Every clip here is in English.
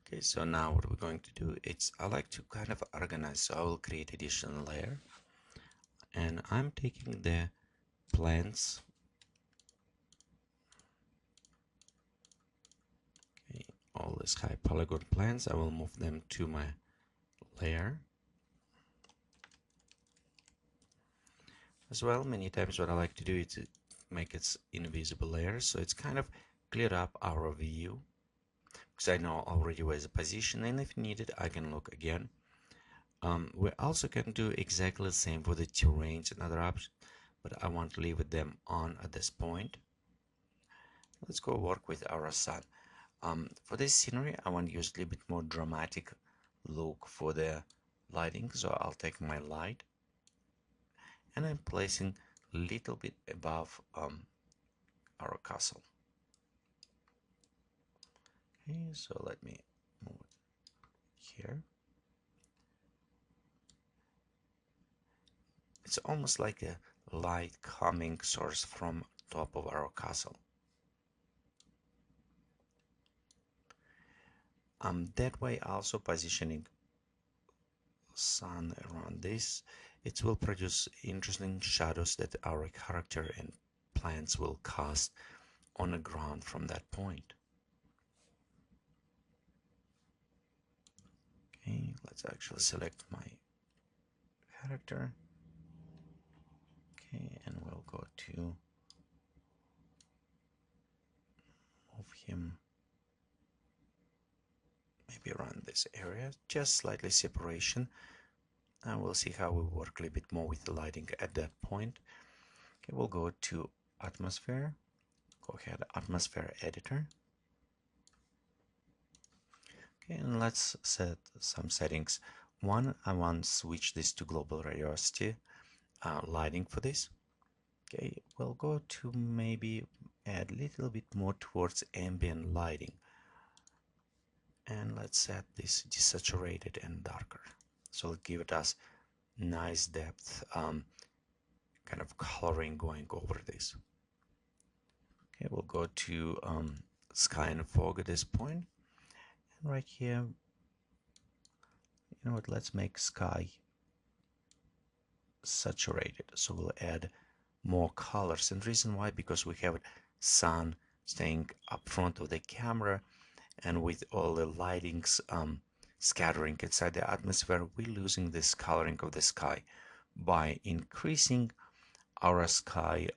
Okay, so now what we're going to do is I like to kind of organize, so I will create additional layer, and I'm taking the plants, okay, all these high polygon plants, I will move them to my layer. As well, many times what I like to do is to make it invisible layers, so it's kind of clear up our view, because I know already where the position, and if needed I can look again. We also can do exactly the same for the terrains and other options, but I want to leave them on at this point. Let's go work with our sun. For this scenery, I want to use a little bit more dramatic look for the lighting, so I'll take my light and I'm placing a little bit above our castle. Okay, so let me move it here. It's almost like a light coming source from top of our castle. That way also positioning sun around this, it will produce interesting shadows that our character and plants will cast on the ground from that point. Okay, let's actually select my character. Okay, and we'll go to move him maybe around this area, just slightly separation, and we'll see how we work a little bit more with the lighting at that point. Okay, we'll go to atmosphere, go ahead, atmosphere editor. Okay, and let's set some settings. One, I want to switch this to global radiosity lighting for this. Okay, we'll go to maybe add a little bit more towards ambient lighting. And let's set this desaturated and darker. So it'll give it us nice depth, kind of coloring going over this. Okay, we'll go to sky and fog at this point. And right here, you know what, let's make sky saturated. So we'll add more colors, and reason why, because we have sun staying up front of the camera, and with all the lightings scattering inside the atmosphere, we're losing this coloring of the sky. By increasing our sky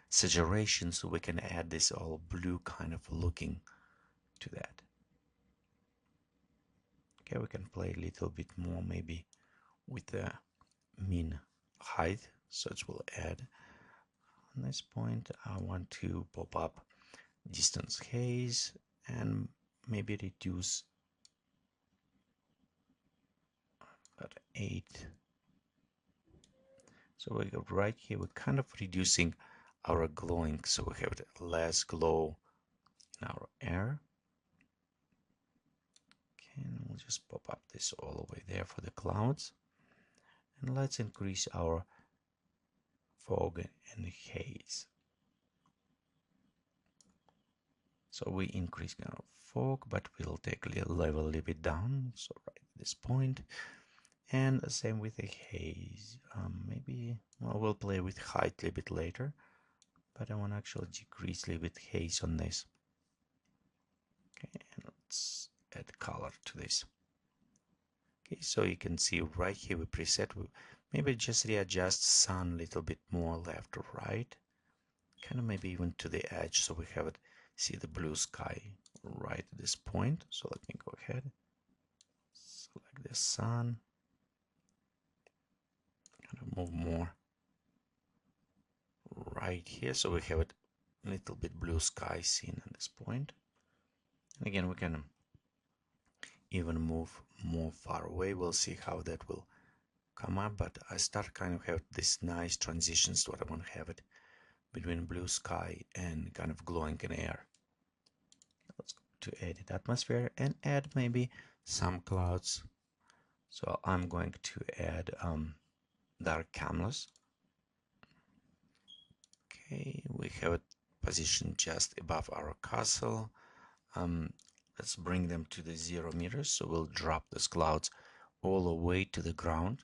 saturation, so we can add this all blue kind of looking to that. Okay, we can play a little bit more maybe with the mean height, so it will add. On this point, I want to pop up distance haze and maybe reduce about 8. So we go right here, we're kind of reducing our glowing, so we have less glow in our air. Okay, and we'll just pop up this all the way there for the clouds. And let's increase our fog and haze. So we increase our fog, but we'll take a level a little bit down, so right at this point. And the same with the haze. Maybe, well, we'll play with height a little bit later, but I want to actually decrease a little bit haze on this. Okay, and let's add color to this. Okay, so you can see right here we preset, maybe just readjust sun a little bit more left or right, kind of maybe even to the edge, so we have it, see the blue sky right at this point. So let me go ahead, select the sun, kind of move more right here, so we have it a little bit blue sky seen at this point. And again, we can even move more far away. We'll see how that will come up, but I start kind of have this nice transitions to what I want to have it between blue sky and kind of glowing in air. Let's go to edit atmosphere and add maybe some clouds. So I'm going to add dark cumulus. Okay, we have it positioned just above our castle. let's bring them to the 0 meters. So we'll drop those clouds all the way to the ground.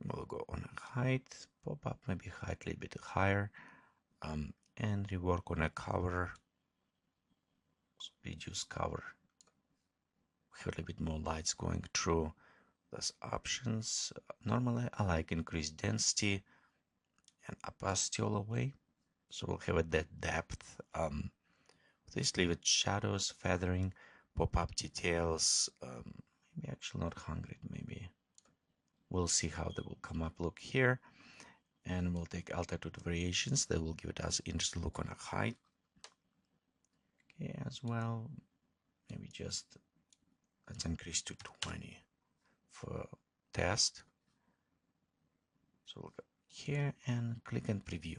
We'll go on a height, pop up maybe height a little bit higher, and rework on a cover. So reduce cover. We have a little bit more lights going through those options. Normally, I like increase density and opacity all the way. So we'll have that depth. Please leave it shadows, feathering, pop-up details. Maybe actually not 100, maybe. We'll see how they will come up. Look here, and we'll take altitude variations. They will give it us interesting look on a height. Okay, as well. Maybe just let's increase to 20 for test. So we'll go here and click and preview.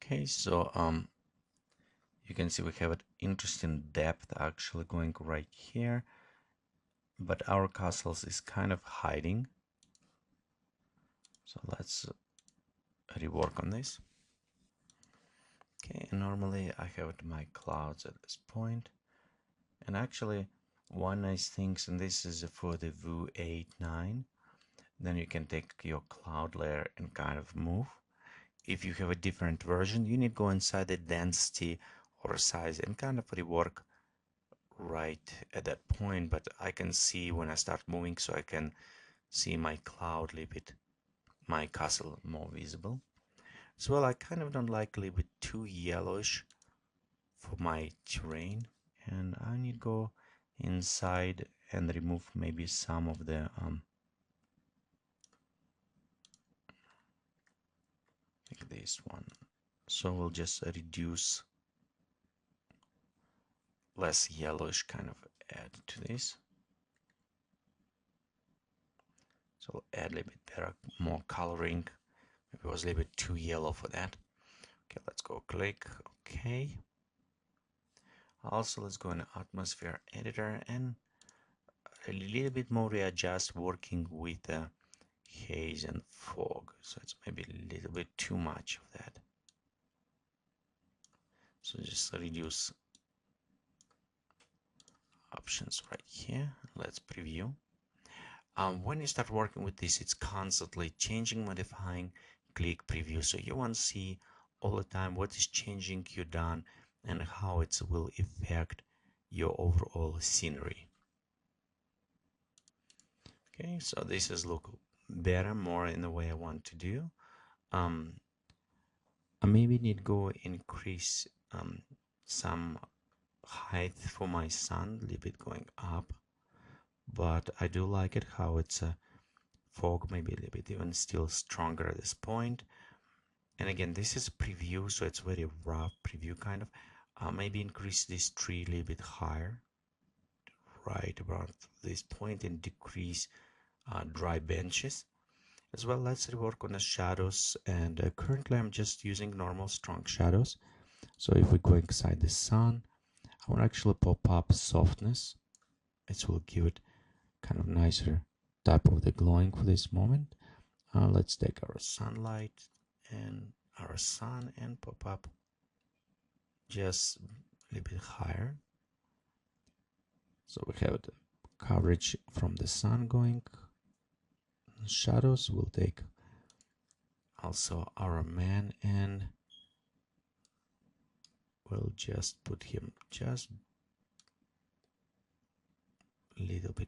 Okay, so you can see we have an interesting depth actually going right here, but our castles is kind of hiding. So let's rework on this. Okay, and normally I have my clouds at this point. And actually, one nice thing, and this is for the Vue 8.9, then you can take your cloud layer and kind of move. If you have a different version, you need to go inside the density or size and kind of rework right at that point. But I can see when I start moving, so I can see my cloud a little bit, my castle more visible. As well, I kind of don't like a little bit too yellowish for my terrain, and I need to go inside and remove maybe some of the like this one. So we'll just reduce less yellowish kind of add to this. So we'll add a little bit better, more coloring. Maybe it was a little bit too yellow for that. Okay, let's go click OK. Also, let's go in the atmosphere editor and a little bit more readjust working with the haze and fog. So it's maybe a little bit too much of that. So just reduce options right here. Let's preview. When you start working with this, it's constantly changing, modifying. Click preview, so you want to see all the time what is changing you done and how it will affect your overall scenery. Okay, so this is look better, more in the way I want to do. I maybe need to go increase some height for my sun, a little bit going up, but I do like it how it's a fog, maybe a little bit even still stronger at this point. And again, this is a preview, so it's very rough preview kind of. Maybe increase this tree a little bit higher, right about this point, and decrease dry benches. As well, let's rework on the shadows, and currently I'm just using normal strong shadows. So if we go inside the sun, I want to actually pop up softness. It will give it kind of nicer type of the glowing for this moment. Let's take our sunlight and our sun and pop up just a little bit higher. So we have the coverage from the sun going. Shadows will take also our man, and we'll just put him just a little bit